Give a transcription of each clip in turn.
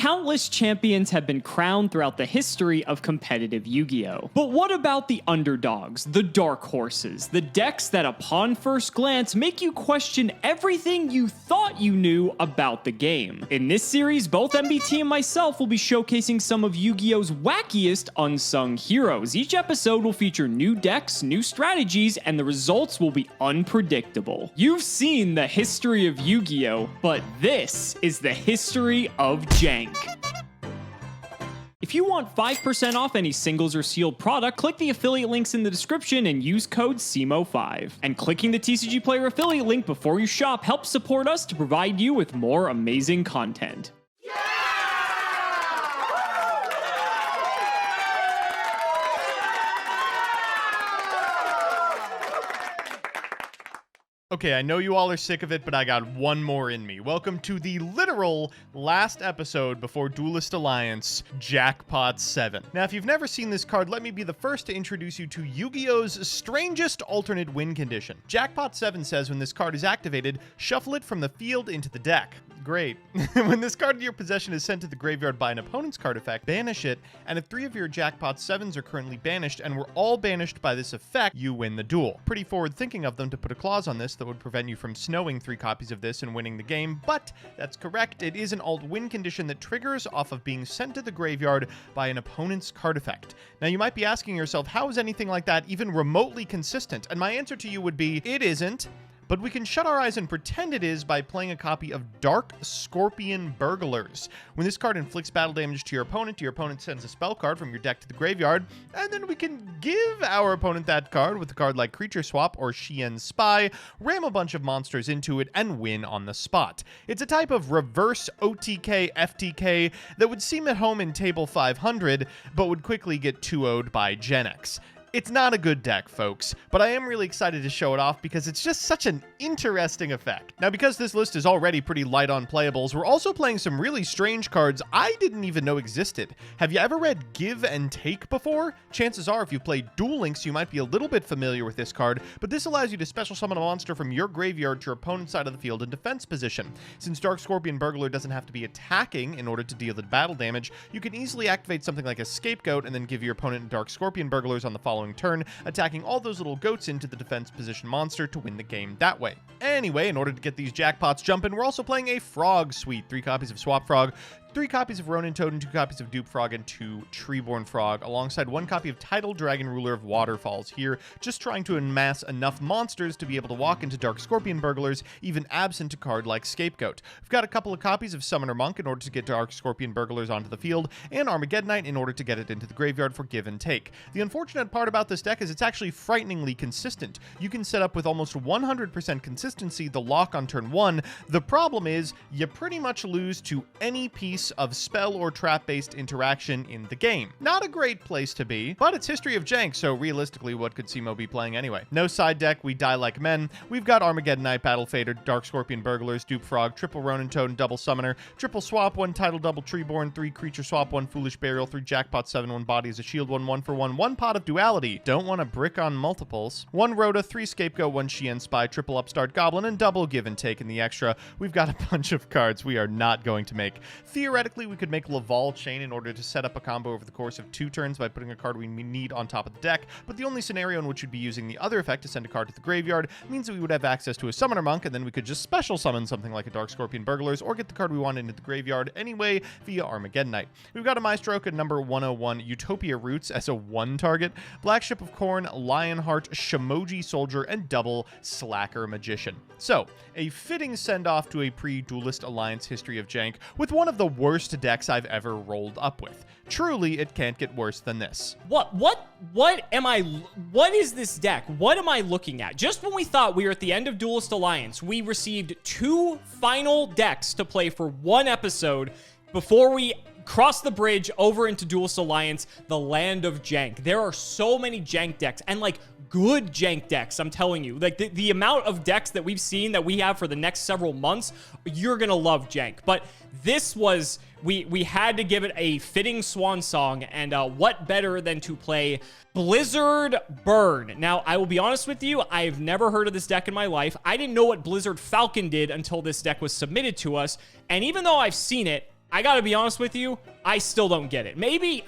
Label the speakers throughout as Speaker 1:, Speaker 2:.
Speaker 1: countless champions have been crowned throughout the history of competitive Yu-Gi-Oh! But what about the underdogs, the dark horses, the decks that upon first glance make you question everything you thought you knew about the game? In this series, both MBT and myself will be showcasing some of Yu-Gi-Oh's wackiest unsung heroes. Each episode will feature new decks, new strategies, and the results will be unpredictable. You've seen the history of Yu-Gi-Oh!, but this is the history of Jank. If you want 5% off any singles or sealed product, click the affiliate links in the description and use code Cimoooooooo5. And clicking the TCG Player affiliate link before you shop helps support us to provide you with more amazing content.
Speaker 2: Okay, I know you all are sick of it, but I got one more in me. Welcome to the literal last episode before Duelist Alliance, Jackpot 7. Now, if you've never seen this card, let me be the first to introduce you to Yu-Gi-Oh's strangest alternate win condition. Jackpot 7 says when this card is activated, shuffle it from the field into the deck. Great. When this card in your possession is sent to the graveyard by an opponent's card effect, banish it, and if 3 of your Jackpot 7s are currently banished and were all banished by this effect, you win the duel. Pretty forward thinking of them to put a clause on this that would prevent you from snowing 3 copies of this and winning the game, but that's correct. It is an alt win condition that triggers off of being sent to the graveyard by an opponent's card effect. Now you might be asking yourself, how is anything like that even remotely consistent? And my answer to you would be, it isn't. But we can shut our eyes and pretend it is by playing a copy of Dark Scorpion Burglars. When this card inflicts battle damage to your opponent sends a spell card from your deck to the graveyard, and then we can give our opponent that card with a card like Creature Swap or Shien Spy, ram a bunch of monsters into it, and win on the spot. It's a type of reverse OTK FTK that would seem at home in Table 500, but would quickly get 2-0'd by Gen X. It's not a good deck, folks, but I am really excited to show it off because it's just such an interesting effect. Now, because this list is already pretty light on playables, we're also playing some really strange cards I didn't even know existed. Have you ever read Give and Take before? Chances are, if you've played Duel Links, you might be a little bit familiar with this card, but this allows you to special summon a monster from your graveyard to your opponent's side of the field in defense position. Since Dark Scorpion Burglar doesn't have to be attacking in order to deal the battle damage, you can easily activate something like a Scapegoat and then give your opponent Dark Scorpion Burglars on the following turn, attacking all those little goats into the defense position monster to win the game that way. Anyway, in order to get these jackpots jumping, we're also playing a Frog Suite. 3 copies of Swap Frog, 3 copies of Ronin Toad, and 2 copies of Dupe Frog, and 2 Treeborn Frog, alongside 1 copy of Tidal Dragon Ruler of Waterfalls here, just trying to amass enough monsters to be able to walk into Dark Scorpion Burglars, even absent a card like Scapegoat. We've got a couple of copies of Summoner Monk in order to get Dark Scorpion Burglars onto the field, and Armageddonite in order to get it into the graveyard for Give and Take. The unfortunate part about this deck is it's actually frighteningly consistent. You can set up with almost 100% consistency the lock on turn 1. The problem is, you pretty much lose to any piece of spell or trap-based interaction in the game. Not a great place to be, but it's History of Jank, so realistically, what could Cimo be playing anyway? No side deck, we die like men. We've got Armageddonite, Battle Fader, Dark Scorpion Burglars, Dupe Frog, triple Ronin Toad, and double Summoner, triple Swap, 1 Tidal Double Treeborn, 3 Creature Swap, 1 Foolish Burial, 3 Jackpot 7, 1 Body as a Shield, 1 for 1 Pot of Duality. Don't want to brick on multiples. 1 Rhoda, 3 Scapegoat, 1 Shien Spy, triple Upstart Goblin, and double Give and Take in the extra. We've got a bunch of cards we are not going to make. Theoretically, we could make Laval Chain in order to set up a combo over the course of 2 turns by putting a card we need on top of the deck, but the only scenario in which we'd be using the other effect to send a card to the graveyard means that we would have access to a Summoner Monk, and then we could just special summon something like a Dark Scorpion Burglars, or get the card we want into the graveyard anyway via Armageddonite. We've got a Maestroke at number 101, Utopia Roots as a 1 target, Black Ship of Corn, Lionheart, Shimoji Soldier, and double Slacker Magician. So, a fitting send-off to a pre-Duelist Alliance History of Jank with one of the worst decks I've ever rolled up with. Truly, it can't get worse than this.
Speaker 1: What is this deck? What am I looking at? Just when we thought we were at the end of Duelist Alliance, we received 2 final decks to play for 1 episode before we cross the bridge over into Duelist Alliance, the land of Jank. There are so many Jank decks, and like good Jank decks, I'm telling you. Like the amount of decks that we've seen that we have for the next several months, you're gonna love Jank. But this was, we had to give it a fitting swan song, and what better than to play Blizzard Burn. Now, I will be honest with you, I've never heard of this deck in my life. I didn't know what Blizzard Falcon did until this deck was submitted to us, and even though I've seen it,
Speaker 3: I gotta be honest with you, I still don't get it. Maybe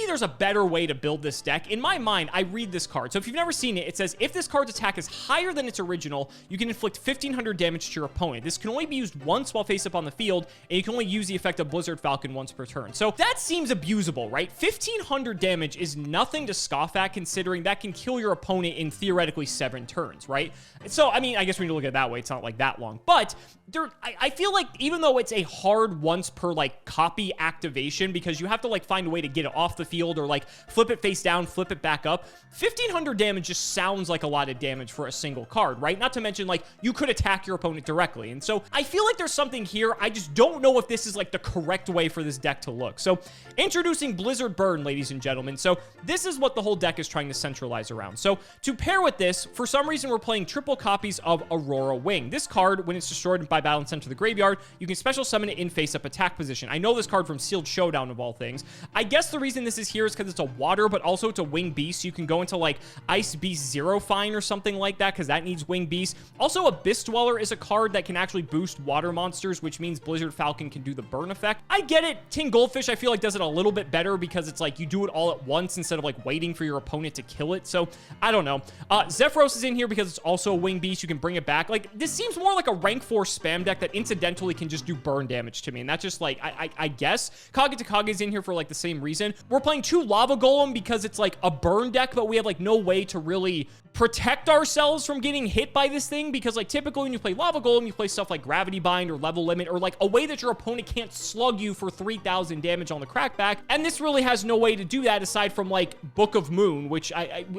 Speaker 3: there's a better way to build this deck. In my mind, I read this card. So if you've never seen it, it says, if this card's attack is higher than its original, you can inflict 1,500 damage to your opponent. This can only be used once while face up on the field, and you can only use the effect of Blizzard Falcon once per turn. So that seems abusable, right? 1,500 damage is nothing to scoff at, considering that can kill your opponent in theoretically 7 turns, right? So, I mean, I guess when you look at it that way, it's not like that long. But I feel like even though it's a hard once per, like, copy activation, because you have to, like, find a way to get it off the field or, like, flip it face down, flip it back up, 1,500 damage just sounds like a lot of damage for a single card, right? Not to mention, like, you could attack your opponent directly. And so I feel like there's something here. I just don't know if this is, like, the correct way for this deck to look. So introducing Blizzard Burn, ladies and gentlemen. So this is what the whole deck is trying to centralize around. So to pair with this, for some reason, we're playing triple copies of Aurora Wing. This card, when it's destroyed by battle and sent to the graveyard, you can special summon it in face-up attack position. I know this card from Sealed Showdown of all things. I guess the reason this is here is because it's a water, but also it's a wing beast. So you can go into like Ice Beast Zero Fine or something like that, because that needs wing beast. Also, Abyss Dweller is a card that can actually boost water monsters, which means Blizzard Falcon can do the burn effect. I get it. Tin Goldfish, I feel like, does it a little bit better because it's like you do it all at once instead of like waiting for your opponent to kill it. So I don't know. Zephyros is in here because it's also a wing beast. You can bring it back. Like, this seems more like a rank 4 spam deck that incidentally can just do burn damage to me. And that's just like, I guess. Kage Takage is in here for like the same reason. We're playing 2 Lava Golem because it's like a burn deck, but we have like no way to really protect ourselves from getting hit by this thing, because like typically when you play Lava Golem, you play stuff like Gravity Bind or Level Limit, or like a way that your opponent can't slug you for 3,000 damage on the crackback. And this really has no way to do that aside from like Book of Moon, which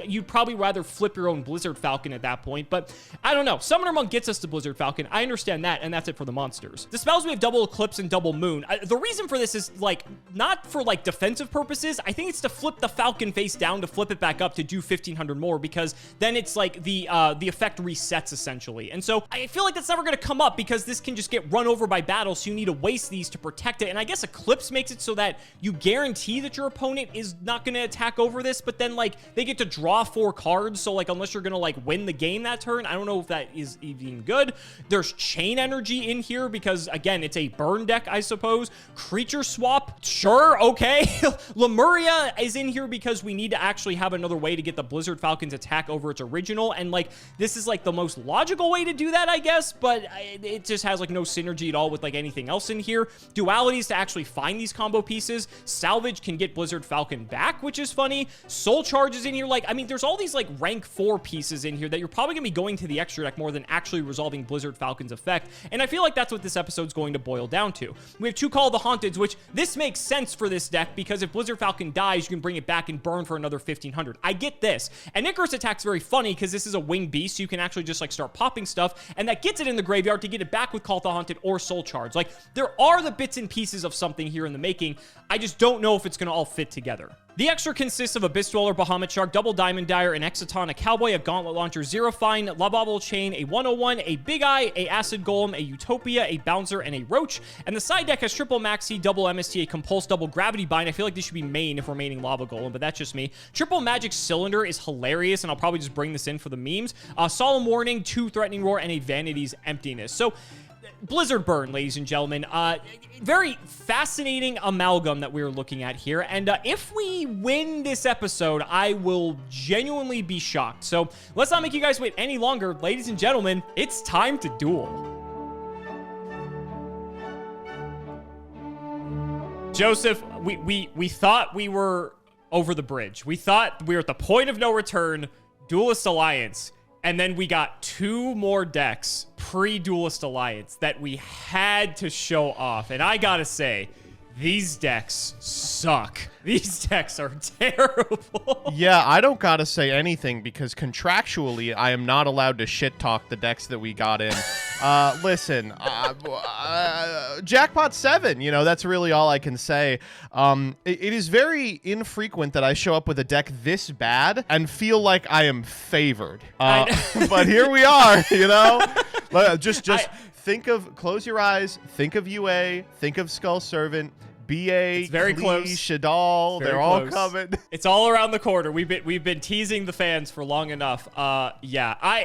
Speaker 3: you'd probably rather flip your own Blizzard Falcon at that point. But I don't know. Summoner Monk gets us to Blizzard Falcon. I understand that, and that's it for the monsters. The spells, we have Double Eclipse and Double Moon. The reason for this is like not for like defensive purposes. I think it's to flip the Falcon face down to flip it back up to do 1,500 more, because then it's like the effect resets essentially. And so I feel like that's never going to come up because this can just get run over by battle, so you need to waste these to protect it. And I guess Eclipse makes it so that you guarantee that your opponent is not going to attack over this, but then like they get to draw 4 cards. So like unless you're going to like win the game that turn, I don't know if that is even good. There's Chain Energy in here because again, it's a burn deck, I suppose. Creature Swap, sure, okay. Lemuria is in here because we need to actually have another way to get the Blizzard Falcon's attack over its original, and like this is like the most logical way to do that, I guess, but it just has like no synergy at all with like anything else in here. Dualities to actually find these combo pieces. Salvage can get Blizzard Falcon back, which is funny. Soul Charge is in here. Like, I mean, there's all these like rank 4 pieces in here that you're probably gonna be going to the extra deck more than actually resolving Blizzard Falcon's effect, and I feel like that's what this episode's going to boil down to. We have 2 Call of the Haunteds, which this makes sense for this deck because if Blizzard Falcon dies, you can bring it back and burn for another 1,500. I get this. And Icarus attack's very funny because this is a wing beast, so you can actually just like start popping stuff, and that gets it in the graveyard to get it back with Call of the Haunted or Soul Charge. Like, there are the bits and pieces of something here in the making. I just don't know if it's going to all fit together. The extra consists of Abyss Dweller, Bahamut Shark, Double Diamond Dyer, an Exciton, a Cowboy, a Gauntlet Launcher, Zero Fine, Labobble Chain, a 101, a Big Eye, a Acid Golem, a Utopia, a Bouncer, and a Roach. And the side deck has Triple Maxi, Double MST, a Compulse, Double Gravity Bind. I feel like this should be main if we're maining Lava Golem, but that's just me. Triple Magic Cylinder is hilarious, and I'll probably just bring this in for the memes. Solemn Warning, 2 Threatening Roar, and a Vanity's Emptiness. So, Blizzard Burn, ladies and gentlemen. Very fascinating amalgam that we're looking at here. And if we win this episode, I will genuinely be shocked. So let's not make you guys wait any longer. Ladies and gentlemen, it's time to duel. Joseph, we thought we were over the bridge. We thought we were at the point of no return, Duelist Alliance. And then we got 2 more decks pre-Duelist Alliance that we had to show off. And I gotta say, these decks suck. These decks are terrible.
Speaker 2: Yeah, I don't gotta say anything because contractually, I am not allowed to shit talk the decks that we got in. Listen, Jackpot 7, you know, that's really all I can say. It is very infrequent that I show up with a deck this bad and feel like I am favored. But here we are, you know? Just close your eyes, think of UA, think of Skull Servant, BA,
Speaker 3: it's very close.
Speaker 2: Shadal, they're all coming.
Speaker 3: It's all around the corner. We've been teasing the fans for long enough. Yeah,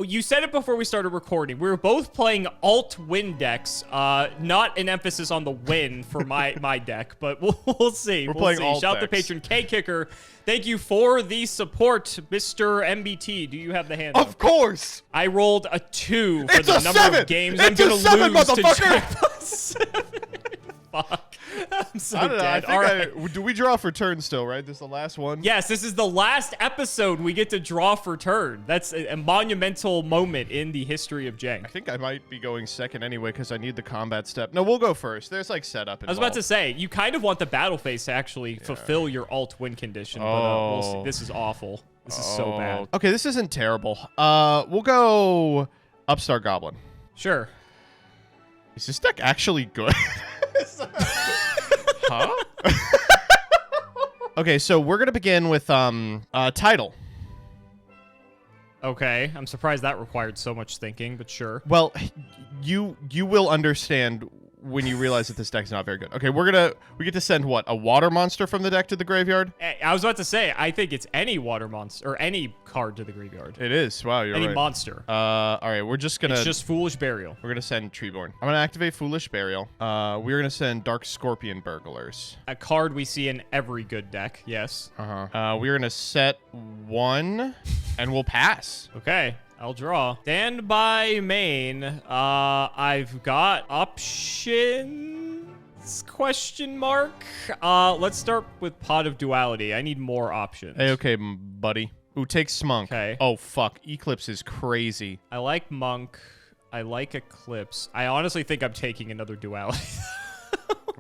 Speaker 3: you said it before we started recording. We were both playing alt-win decks. Not an emphasis on the win for my deck, but we'll see.
Speaker 2: We're playing alt
Speaker 3: Shout out to
Speaker 2: decks.
Speaker 3: patron K-Kicker. Thank you for the support, Mr. MBT. Do you have the hand?
Speaker 2: Of course.
Speaker 3: I rolled a 2 for
Speaker 2: It's
Speaker 3: the
Speaker 2: a
Speaker 3: number
Speaker 2: 7.
Speaker 3: of games
Speaker 2: It's
Speaker 3: I'm going
Speaker 2: a
Speaker 3: to
Speaker 2: 7,
Speaker 3: lose to
Speaker 2: motherfucker.
Speaker 3: Jackpot 7. Fuck. I'm so
Speaker 2: I don't know.
Speaker 3: dead.
Speaker 2: I
Speaker 3: All
Speaker 2: think
Speaker 3: right.
Speaker 2: do we draw for turn still, right? This is the last one?
Speaker 3: Yes, this is the last episode we get to draw for turn. That's a monumental moment in the history of Jank.
Speaker 2: I think I might be going second anyway because I need the combat step. No, we'll go first. There's like setup involved.
Speaker 3: I was about to say, you kind of want the battle phase to actually fulfill your alt-win condition, but we'll see. This is awful. This is so bad.
Speaker 2: Okay, this isn't terrible. We'll go Upstart Goblin.
Speaker 3: Sure.
Speaker 2: Is this deck actually good? Huh? Okay, so we're gonna begin with title.
Speaker 3: Okay, I'm surprised that required so much thinking, but sure.
Speaker 2: Well, you will understand when you realize that this deck's not very good. Okay, we get to send what, a water monster from the deck to the graveyard?
Speaker 3: I was about to say, I think it's any water monster or any card to the graveyard.
Speaker 2: It is. Wow, you're
Speaker 3: Any
Speaker 2: right.
Speaker 3: monster.
Speaker 2: All right, we're just gonna.
Speaker 3: It's just Foolish Burial.
Speaker 2: We're gonna send Treeborn. I'm gonna activate Foolish Burial. We're gonna send Dark Scorpion Burglars.
Speaker 3: A card we see in every good deck. Yes.
Speaker 2: We're gonna set 1, and we'll pass.
Speaker 3: Okay. I'll draw. Stand by main. I've got options? Question mark. Let's start with Pot of Duality. I need more options.
Speaker 2: Hey, okay, buddy. Ooh, take Smunk.
Speaker 3: Okay.
Speaker 2: Oh, fuck. Eclipse is crazy.
Speaker 3: I like Monk. I like Eclipse. I honestly think I'm taking another Duality.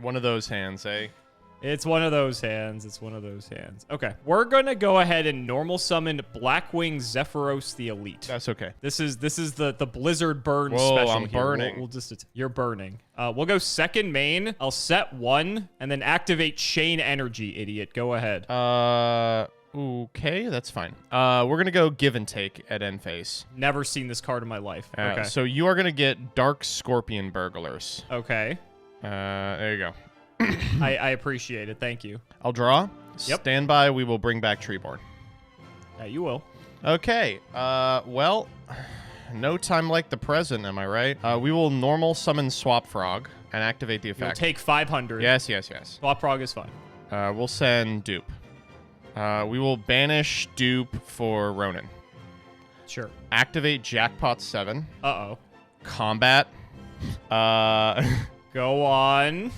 Speaker 2: One of those hands, eh?
Speaker 3: It's one of those hands. It's one of those hands. Okay. We're going to go ahead and normal summon Blackwing Zephyros the Elite.
Speaker 2: That's okay.
Speaker 3: This is the Blizzard burn
Speaker 2: Whoa,
Speaker 3: special.
Speaker 2: I'm
Speaker 3: here.
Speaker 2: burning.
Speaker 3: We'll just you're burning. We'll go second main. I'll set 1 and then activate Chain Energy, idiot. Go ahead.
Speaker 2: Okay, that's fine. We're gonna go Give and Take at end phase.
Speaker 3: Never seen this card in my life. Okay.
Speaker 2: So you are gonna get Dark Scorpion Burglars.
Speaker 3: Okay.
Speaker 2: There you go.
Speaker 3: I appreciate it. Thank you.
Speaker 2: I'll draw.
Speaker 3: Yep.
Speaker 2: Stand by. We will bring back Treeborn.
Speaker 3: Yeah, you will.
Speaker 2: Okay. Well, no time like the present. Am I right? We will normal summon Swap Frog and activate the
Speaker 3: You'll
Speaker 2: effect.
Speaker 3: take 500.
Speaker 2: Yes.
Speaker 3: Swap Frog is fine.
Speaker 2: We'll send Dupe. We will banish Dupe for Ronin.
Speaker 3: Sure.
Speaker 2: Activate Jackpot 7.
Speaker 3: Uh-oh.
Speaker 2: Combat.
Speaker 3: Go on.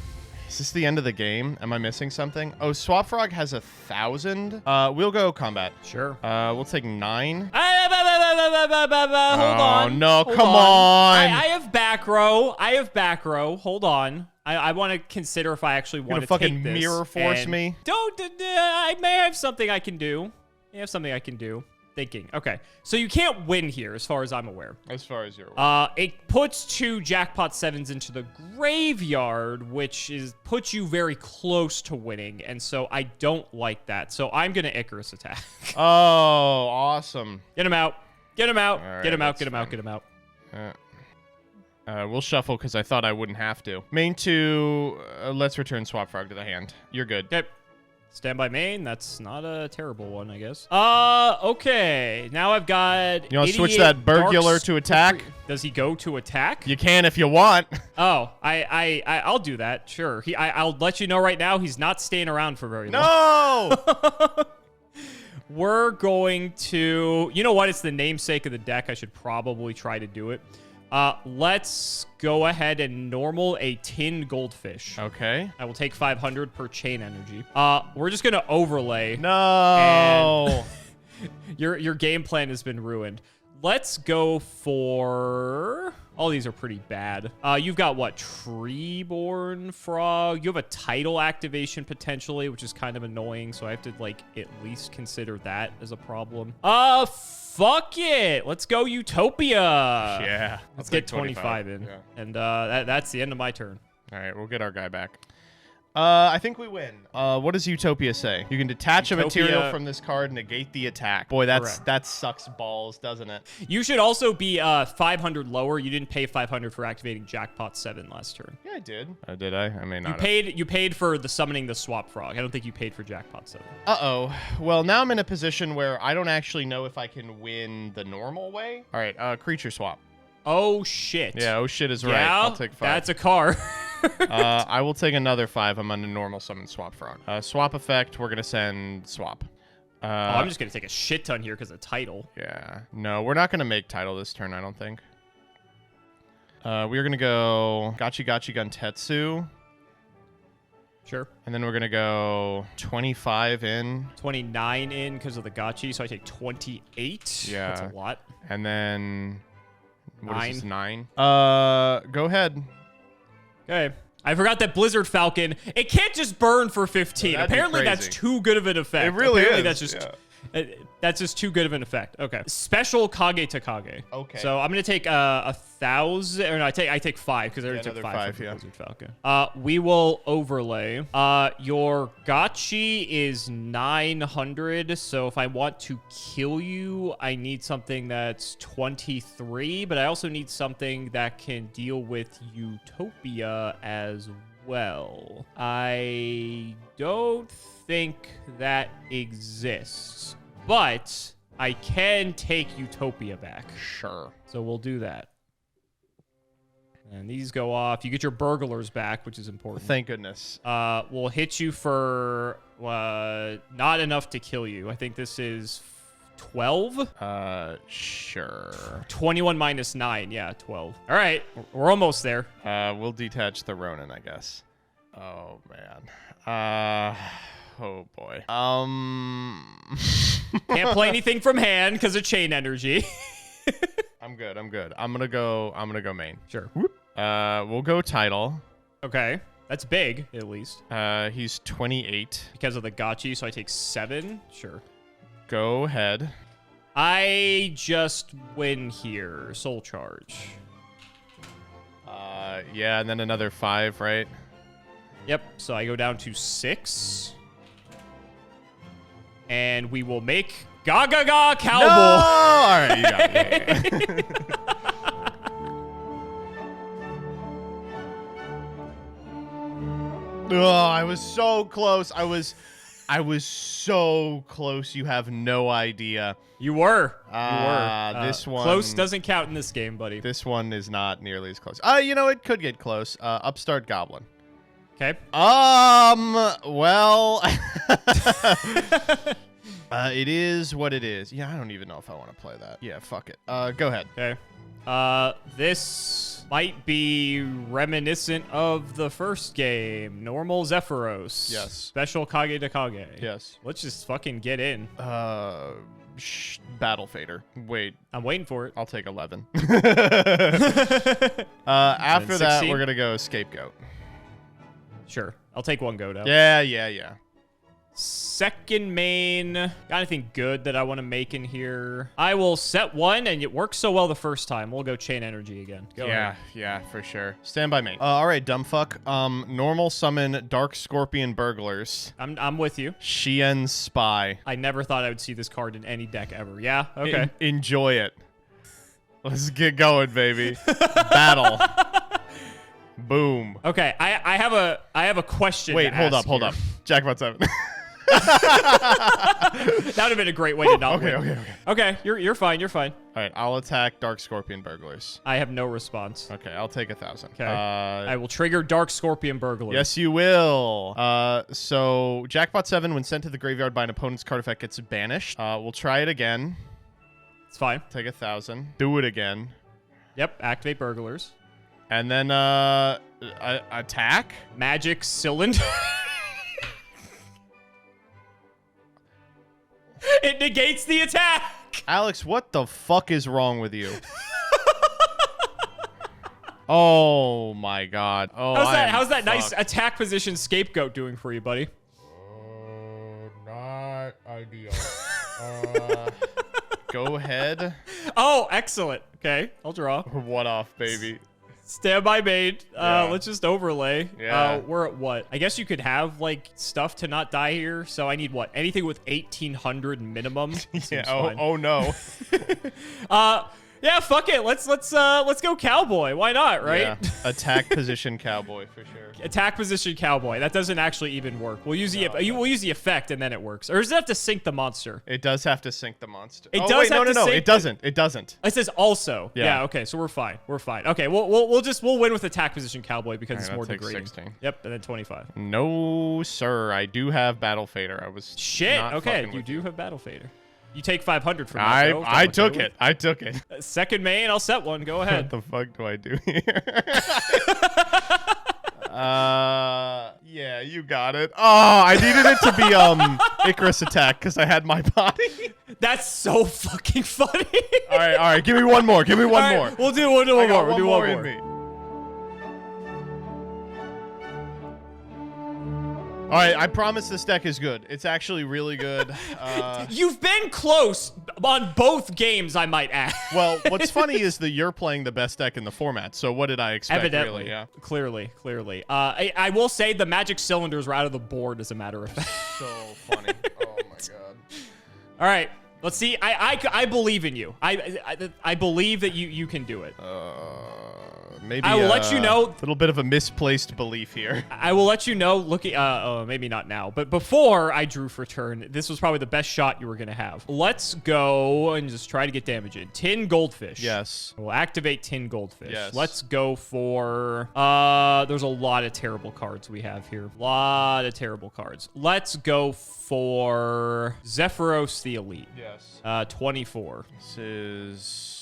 Speaker 2: Is this the end of the game? Am I missing something? Oh, Swap Frog has 1,000. We'll go combat.
Speaker 3: Sure.
Speaker 2: We'll take 9.
Speaker 3: Hold on.
Speaker 2: No,
Speaker 3: Hold
Speaker 2: come on.
Speaker 3: I have back row. Hold on. I want to consider if I actually want to take
Speaker 2: fucking
Speaker 3: this.
Speaker 2: mirror force
Speaker 3: and
Speaker 2: me?
Speaker 3: I may have something I can do. Thinking. Okay. So you can't win here, as far as I'm aware.
Speaker 2: As far as you're aware.
Speaker 3: It puts 2 Jackpot 7s into the graveyard, which puts you very close to winning, and so I don't like that. So I'm gonna Icarus attack.
Speaker 2: Oh, awesome.
Speaker 3: Get him out. Get him out.
Speaker 2: All right,
Speaker 3: Get him out.
Speaker 2: that's
Speaker 3: Get him out.
Speaker 2: fine.
Speaker 3: Get him out.
Speaker 2: We'll shuffle because I thought I wouldn't have to. Main 2, let's return Swap Frog to the hand. You're good.
Speaker 3: Okay. Stand by main. That's not a terrible one, I guess. Okay. Now I've got.
Speaker 2: You want to switch
Speaker 3: 88
Speaker 2: that Burglar
Speaker 3: darks-
Speaker 2: to attack?
Speaker 3: Does he go to attack?
Speaker 2: You can if you want.
Speaker 3: Oh, I'll do that. Sure. I'll let you know right now. He's not staying around for very long.
Speaker 2: No!
Speaker 3: We're going to. You know what? It's the namesake of the deck. I should probably try to do it. Let's go ahead and normal a tin goldfish.
Speaker 2: Okay.
Speaker 3: I will take 500 per chain energy. We're just gonna overlay.
Speaker 2: No!
Speaker 3: Your game plan has been ruined. Let's go for. All these are pretty bad. You've got what? Treeborn Frog. You have a title activation potentially, which is kind of annoying. So I have to like at least consider that as a problem. Fuck it. Let's go Utopia.
Speaker 2: Yeah.
Speaker 3: Let's get 25 in.
Speaker 2: Yeah.
Speaker 3: And that's the end of my turn.
Speaker 2: All right, we'll get our guy back. I think we win. What does Utopia say? You can detach a material
Speaker 3: Utopia-
Speaker 2: from this card, negate the attack. Boy, that sucks balls, doesn't it?
Speaker 3: You should also be 500 lower. You didn't pay 500 for activating Jackpot 7 last turn.
Speaker 2: Yeah, I did. Did I? I may not.
Speaker 3: You paid for the summoning the Swap Frog. I don't think you paid for Jackpot 7.
Speaker 2: Uh-oh. Well, now I'm in a position where I don't actually know if I can win the normal way. All right, creature swap.
Speaker 3: Oh, shit.
Speaker 2: Yeah, oh shit is right.
Speaker 3: Yeah,
Speaker 2: I'll take 5.
Speaker 3: that's a car.
Speaker 2: I will take another 5. I'm on a normal summon swap frog. Swap effect, we're going to send swap.
Speaker 3: I'm just going to take a shit ton here because of title.
Speaker 2: Yeah. No, we're not going to make title this turn, I don't think. We're going to go Gachi Gachi Guntetsu.
Speaker 3: Sure.
Speaker 2: And then we're going to go 25 in.
Speaker 3: 29 in because of the Gachi, so I take 28.
Speaker 2: Yeah.
Speaker 3: That's a lot.
Speaker 2: And then... What
Speaker 3: 9.
Speaker 2: is this, 9? Go ahead.
Speaker 3: Okay. I forgot that Blizzard Falcon, it can't just burn for 15.
Speaker 2: No, that'd be
Speaker 3: Apparently that's
Speaker 2: crazy.
Speaker 3: too good of an effect.
Speaker 2: It really
Speaker 3: Apparently
Speaker 2: is.
Speaker 3: That's just that's just too good of an effect. Okay. Special Kage to Kage.
Speaker 2: Okay.
Speaker 3: So I'm gonna take 1,000. Or no, I take 5 because I already took
Speaker 2: another
Speaker 3: 5
Speaker 2: 5,
Speaker 3: from
Speaker 2: yeah.
Speaker 3: Blizzard Falcon. We will overlay. Your Gachi is 900. So if I want to kill you, I need something that's 23. But I also need something that can deal with Utopia as well. I don't think that exists, but I can take Utopia back.
Speaker 2: Sure.
Speaker 3: So we'll do that. And these go off. You get your burglars back, which is important.
Speaker 2: Thank goodness.
Speaker 3: We'll hit you for not enough to kill you. I think this is 12.
Speaker 2: Sure.
Speaker 3: 21 minus 9. Yeah, 12. All right. We're almost there.
Speaker 2: We'll detach the Ronin, I guess. Oh, man. Oh, boy.
Speaker 3: Can't play anything from hand because of chain energy.
Speaker 2: I'm good. I'm gonna go main.
Speaker 3: Sure.
Speaker 2: We'll go title.
Speaker 3: Okay. That's big, at least.
Speaker 2: He's 28.
Speaker 3: Because of the Gachi, so I take 7. Sure.
Speaker 2: Go ahead.
Speaker 3: I just win here. Soul Charge.
Speaker 2: Yeah, and then another 5, right?
Speaker 3: Yep. So I go down to 6. And we will make Gaga Ga Cowboy.
Speaker 2: No! All right, you got it. Oh, I was so close. I was so close. You have no idea.
Speaker 3: You were.
Speaker 2: This one.
Speaker 3: Close doesn't count in this game, buddy.
Speaker 2: This one is not nearly as close. You know, it could get close. Upstart Goblin.
Speaker 3: Okay.
Speaker 2: Well, it is what it is. Yeah, I don't even know if I want to play that. Yeah, fuck it. Go ahead.
Speaker 3: Okay. This might be reminiscent of the first game. Normal Zephyros.
Speaker 2: Yes.
Speaker 3: Special Kage to Kage.
Speaker 2: Yes.
Speaker 3: Let's just fucking get in.
Speaker 2: Battle Fader. Wait,
Speaker 3: I'm waiting for it.
Speaker 2: I'll take 11. After that,
Speaker 3: 16?
Speaker 2: we're gonna go Scapegoat.
Speaker 3: Sure. I'll take one go down.
Speaker 2: Yeah.
Speaker 3: Second main. Got anything good that I want to make in here? I will set one, and it worked so well the first time. We'll go Chain Energy again. Go ahead.
Speaker 2: Yeah, for sure. Stand by me. All right, dumb fuck. Normal summon Dark Scorpion Burglars.
Speaker 3: I'm with you.
Speaker 2: Shien's Spy.
Speaker 3: I never thought I would see this card in any deck ever. Yeah? Okay.
Speaker 2: Enjoy it. Let's get going, baby. Battle. Boom.
Speaker 3: Okay, I have a question.
Speaker 2: Wait,
Speaker 3: to
Speaker 2: hold
Speaker 3: ask
Speaker 2: up.
Speaker 3: here.
Speaker 2: Jackpot 7.
Speaker 3: That would have been a great way to not win.
Speaker 2: Okay.
Speaker 3: Okay, you're fine.
Speaker 2: All right, I'll attack Dark Scorpion Burglars.
Speaker 3: I have no response.
Speaker 2: Okay, I'll take 1,000.
Speaker 3: Okay. I will trigger Dark Scorpion Burglar.
Speaker 2: Yes, you will. So Jackpot 7, when sent to the graveyard by an opponent's card effect, gets banished. We'll try it again.
Speaker 3: It's fine.
Speaker 2: Take 1,000. Do it again.
Speaker 3: Yep, activate Burglars.
Speaker 2: And then attack.
Speaker 3: Magic Cylinder. It negates the attack.
Speaker 2: Alex, what the fuck is wrong with you? Oh my god. Oh,
Speaker 3: How's that nice attack position Scapegoat doing for you, buddy?
Speaker 2: Not ideal. Go ahead.
Speaker 3: Oh, excellent. Okay, I'll draw.
Speaker 2: One off, baby.
Speaker 3: Standby made.
Speaker 2: Yeah.
Speaker 3: Let's just overlay.
Speaker 2: Yeah.
Speaker 3: We're at what? I guess you could have like stuff to not die here. So I need what? Anything with 1800 minimum.
Speaker 2: Yeah. Oh no.
Speaker 3: Yeah, fuck it. Let's go cowboy. Why not, right?
Speaker 2: Yeah. Attack position cowboy for sure.
Speaker 3: Attack position cowboy. That doesn't actually even work. We'll use we'll use the effect and then it works. Or does it have to sync the monster?
Speaker 2: It does have to sync the monster.
Speaker 3: It does
Speaker 2: wait,
Speaker 3: have
Speaker 2: no,
Speaker 3: to
Speaker 2: no,
Speaker 3: sync
Speaker 2: it doesn't. It doesn't.
Speaker 3: It says also.
Speaker 2: Yeah.
Speaker 3: Okay, so we're fine. We're fine. Okay, we'll win with attack position cowboy because it's more degrading.
Speaker 2: 16.
Speaker 3: Yep, and then 25.
Speaker 2: No, sir. I do have battle fader. I was
Speaker 3: Shit.
Speaker 2: not
Speaker 3: Okay,
Speaker 2: fucking
Speaker 3: you
Speaker 2: with
Speaker 3: do have battle fader. You take 500 from that, though, if
Speaker 2: I
Speaker 3: I'm
Speaker 2: took
Speaker 3: okay
Speaker 2: it. I took it.
Speaker 3: with. Second main, I'll set one. Go
Speaker 2: What
Speaker 3: ahead.
Speaker 2: the fuck do I do here? Yeah, you got it. Oh, I needed it to be Icarus attack because I had my body.
Speaker 3: That's so fucking funny.
Speaker 2: All right. Give me one more. Give me one
Speaker 3: All
Speaker 2: more.
Speaker 3: right, we'll do one more. We'll do one
Speaker 2: in
Speaker 3: more.
Speaker 2: me. All right, I promise this deck is good. It's actually really good.
Speaker 3: You've been close on both games, I might add.
Speaker 2: Well, what's funny is that you're playing the best deck in the format. So what did I expect?
Speaker 3: Evidently,
Speaker 2: really? Yeah.
Speaker 3: Clearly. I will say the magic cylinders were out of the board, as a matter of fact.
Speaker 2: So funny. Oh my god.
Speaker 3: All right, let's see. I believe in you. I believe that you can do it.
Speaker 2: Maybe
Speaker 3: I will let you know.
Speaker 2: A little bit of a misplaced belief here.
Speaker 3: I will let you know. Looking, maybe not now, but before I drew for turn, this was probably the best shot you were gonna have. Let's go and just try to get damage in. Tin goldfish.
Speaker 2: Yes.
Speaker 3: We'll activate tin goldfish.
Speaker 2: Yes.
Speaker 3: Let's go for. There's a lot of terrible cards we have here. A lot of terrible cards. Let's go for Zephyros the Elite.
Speaker 2: Yes.
Speaker 3: 24.
Speaker 2: This is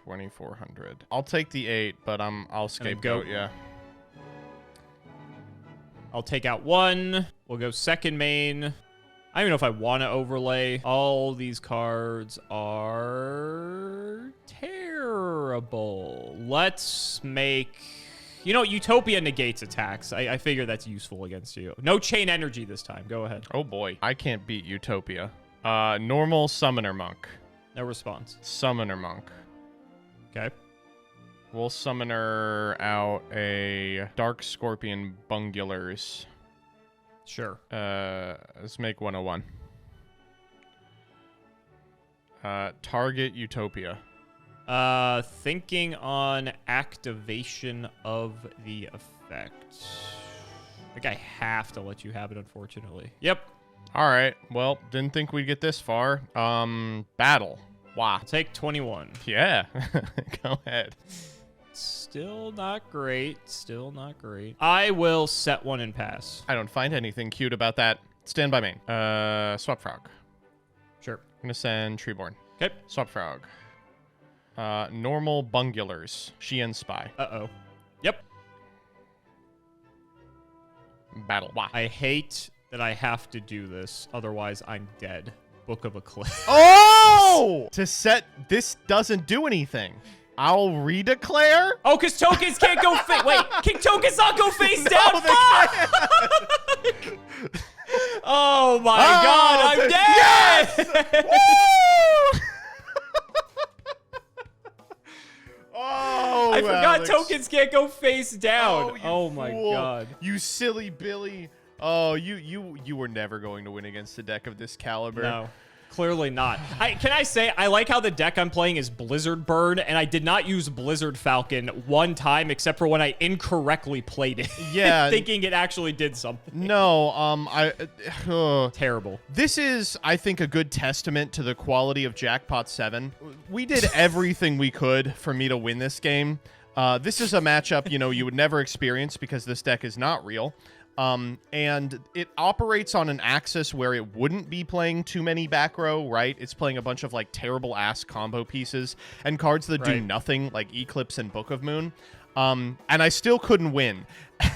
Speaker 2: 2,400. I'll take the 8, but I'll scapegoat. Yeah.
Speaker 3: I'll take out 1. We'll go second main. I don't even know if I want to overlay. All these cards are terrible. Let's make... You know, Utopia negates attacks. I figure that's useful against you. No chain energy this time. Go ahead.
Speaker 2: Oh boy. I can't beat Utopia. Normal Summoner Monk.
Speaker 3: No response.
Speaker 2: Summoner Monk.
Speaker 3: Okay.
Speaker 2: We'll Summoner out a Dark Scorpion Bungulars.
Speaker 3: Sure.
Speaker 2: Let's make 101. Target Utopia.
Speaker 3: Thinking on activation of the effect. I think I have to let you have it, unfortunately. Yep.
Speaker 2: All right. Well, didn't think we'd get this far. Battle. Wow.
Speaker 3: I'll take 21.
Speaker 2: Yeah. Go ahead.
Speaker 3: Still not great. Still not great. I will set one and pass.
Speaker 2: I don't find anything cute about that. Stand by main. Swap Frog.
Speaker 3: Sure.
Speaker 2: I'm gonna send Treeborn.
Speaker 3: Okay.
Speaker 2: Swap Frog. Normal Bungulars. Shien Spy.
Speaker 3: Uh-oh. Yep.
Speaker 2: Battle. Wow.
Speaker 3: I hate that I have to do this. Otherwise, I'm dead. Book of Eclipse.
Speaker 2: Oh! To set... This doesn't do anything. I'll redeclare?
Speaker 3: Oh, because tokens can't go face... Wait, can tokens not go face down?
Speaker 2: they
Speaker 3: Fuck! Oh my god, I'm dead!
Speaker 2: Yes! Woo! Oh,
Speaker 3: I forgot
Speaker 2: Alex.
Speaker 3: tokens can't go face down.
Speaker 2: you
Speaker 3: Oh my
Speaker 2: fool.
Speaker 3: god.
Speaker 2: You silly Billy. Oh, you were never going to win against a deck of this caliber.
Speaker 3: No, clearly not. Can I say, I like how the deck I'm playing is Blizzard Bird, and I did not use Blizzard Falcon one time except for when I incorrectly played it.
Speaker 2: Yeah.
Speaker 3: Thinking it actually did something.
Speaker 2: No,
Speaker 3: Terrible.
Speaker 2: This is, I think, a good testament to the quality of Jackpot 7. We did everything we could for me to win this game. This is a matchup, you would never experience because this deck is not real. And it operates on an axis where it wouldn't be playing too many back row, right? It's playing a bunch of, terrible ass combo pieces and cards that do nothing, like Eclipse and Book of Moon. And I still couldn't win.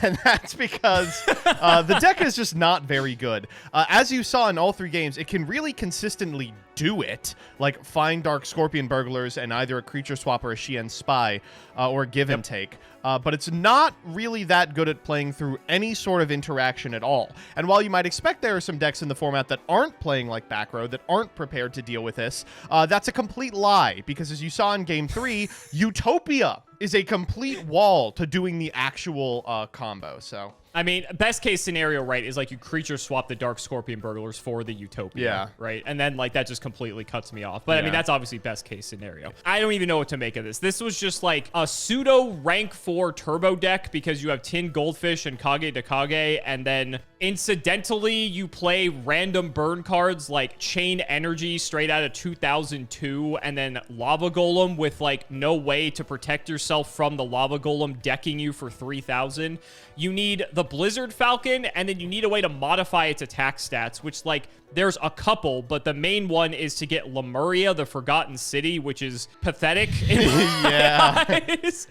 Speaker 2: And that's because the deck is just not very good. As you saw in all 3 games, it can really consistently do it, like find Dark Scorpion Burglars and either a Creature Swap or a Shien Spy, or Give and Take. but it's not really that good at playing through any sort of interaction at all. And while you might expect there are some decks in the format that aren't playing like back row, that aren't prepared to deal with this, that's a complete lie, because as you saw in Game 3, Utopia is a complete wall to doing the actual combo, so...
Speaker 3: I mean, best case scenario, right, is like you creature swap the Dark Scorpion Burglars for the Utopia, right? And then like that just completely cuts me off. But I mean, that's obviously best case scenario. I don't even know what to make of this. This was just like a pseudo rank 4 turbo deck because you have Tin Goldfish and Kage de Kage, and then incidentally you play random burn cards like Chain Energy straight out of 2002, and then Lava Golem with like no way to protect yourself from the Lava Golem decking you for 3,000. You need the Blizzard Falcon, and then you need a way to modify its attack stats, which, like, there's a couple, but the main one is to get Lemuria, the Forgotten City, which is pathetic in my eyes.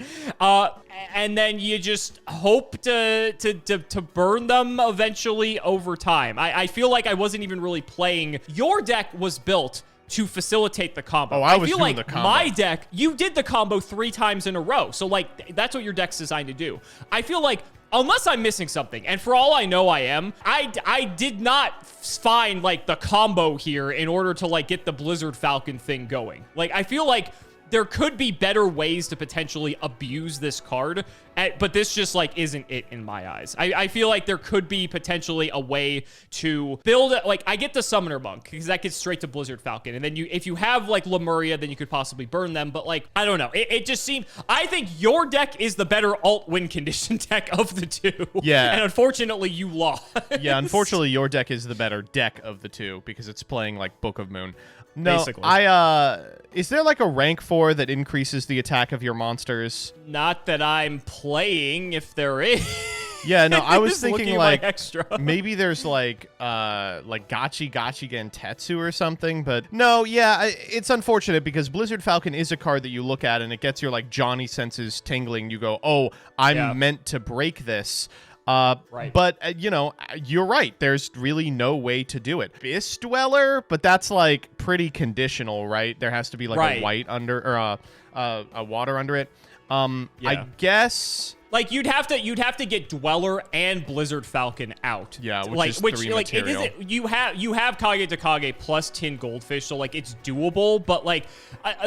Speaker 3: And then you just hope to burn them eventually over time. I feel like I wasn't even really playing. Your deck was built to facilitate the combo.
Speaker 2: Oh, I was
Speaker 3: feel
Speaker 2: doing
Speaker 3: like
Speaker 2: the combo.
Speaker 3: my deck, you did the combo 3 times in a row. So, like, that's what your deck's designed to do. I feel like, unless I'm missing something, and for all I know I am, I did not find, like, the combo here in order to, like, get the Blizzard Falcon thing going. Like, I feel like there could be better ways to potentially abuse this card, but this just, like, isn't it in my eyes. I feel like there could be potentially a way to build it. Like, I get the Summoner Monk, because that gets straight to Blizzard Falcon, and then if you have, like, Lemuria, then you could possibly burn them, but, like, I don't know. It just seemed... I think your deck is the better alt-win condition deck of the two.
Speaker 2: Yeah.
Speaker 3: And unfortunately, you lost.
Speaker 2: Yeah, unfortunately, your deck is the better deck of the two, because it's playing, like, Book of Moon. No,
Speaker 3: basically.
Speaker 2: Is there like a rank 4 that increases the attack of your monsters?
Speaker 3: Not that I'm playing, if there is.
Speaker 2: Yeah, no, I was
Speaker 3: Just
Speaker 2: thinking
Speaker 3: looking
Speaker 2: like
Speaker 3: extra.
Speaker 2: maybe there's like Gachi Gentetsu or something, but no, yeah, it's unfortunate because Blizzard Falcon is a card that you look at and it gets your like Johnny senses tingling. You go, oh, I'm meant to break this.
Speaker 3: Right.
Speaker 2: But, you know, you're right. There's really no way to do it. Abyss Dweller, but that's, like, pretty conditional, right? There has to be, like, a white under, or a water under it. I guess...
Speaker 3: Like, you'd have to get Dweller and Blizzard Falcon out.
Speaker 2: Yeah,
Speaker 3: which is 3 material. It isn't, you have Kage de Kage plus Tin Goldfish, so, like, it's doable, but, like,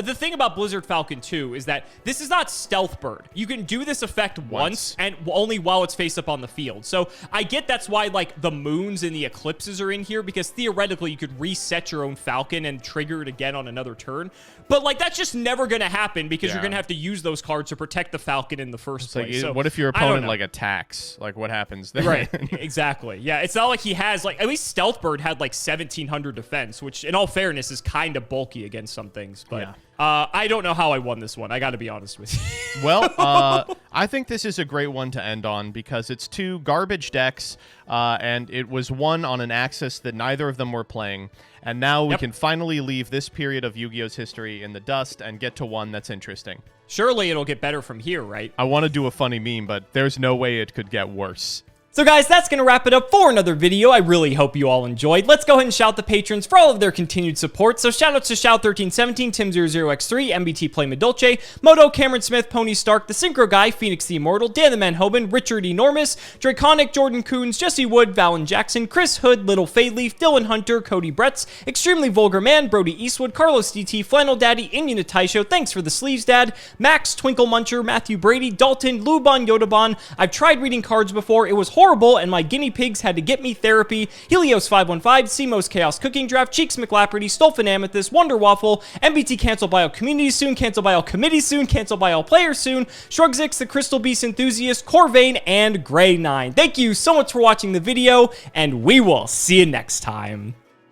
Speaker 3: the thing about Blizzard Falcon, too, is that this is not Stealth Bird. You can do this effect once, and only while it's face up on the field. So, I get that's why, like, the moons and the eclipses are in here, because theoretically, you could reset your own Falcon and trigger it again on another turn. But, like, that's just never going to happen, because you're going to have to use those cards to protect the Falcon in the first place.
Speaker 2: Like, what if your opponent, like, attacks? Like, what happens then?
Speaker 3: Right, exactly. Yeah, it's not like he has, like, at least Stealth Bird had, like, 1,700 defense, which, in all fairness, is kind of bulky against some things. But I don't know how I won this one. I got to be honest with you.
Speaker 2: Well, I think this is a great one to end on because it's 2 garbage decks, and it was one on an axis that neither of them were playing. And now we can finally leave this period of Yu-Gi-Oh's history in the dust and get to one that's interesting.
Speaker 3: Surely it'll get better from here, right?
Speaker 2: I want to do a funny meme, but there's no way it could get worse.
Speaker 1: So guys, that's going to wrap it up for another video. I really hope you all enjoyed. Let's go ahead and shout the patrons for all of their continued support. So shoutouts to Shout1317, Tim00x3, MBT Play Medolce, Moto, Cameron Smith, Pony Stark, The Synchro Guy, Phoenix the Immortal, Dan the Man Hoban, Richard Enormous, Draconic, Jordan Coons, Jesse Wood, Valen Jackson, Chris Hood, Little Fadeleaf, Dylan Hunter, Cody Bretz, Extremely Vulgar Man, Brody Eastwood, Carlos DT, Flannel Daddy, Indian Taisho, thanks for the sleeves, Dad, Max, Twinkle Muncher, Matthew Brady, Dalton, Lubon, Yodabon. I've tried reading cards before. It was horrible, and my guinea pigs had to get me therapy. Helios515, CMOS Chaos Cooking Draft, Cheeks McLapperty, Stolfin Amethyst, Wonder Waffle, MBT cancelled by all communities soon, canceled by all committees soon, canceled by all players soon, Shrugzix, the Crystal Beast Enthusiast, Corvain, and Grey9. Thank you so much for watching the video, and we will see you next time.